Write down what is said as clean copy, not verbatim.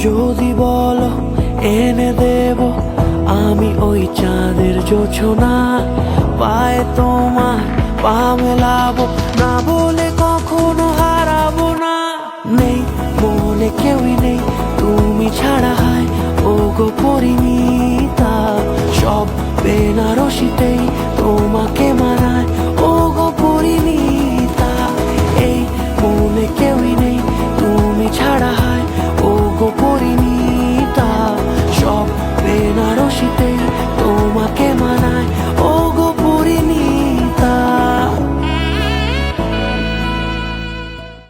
যদি বলো এনে দেব আমি ওই চাঁদের জোছনা, পায়ে তোমার পা মেলাবো, না বলে কখনো হারাবো না। নেই মনে কেউই নেই তুমি ছাড়া, হায় ও গো পরিণীতা, সব বেনারসিতেই তোমাকে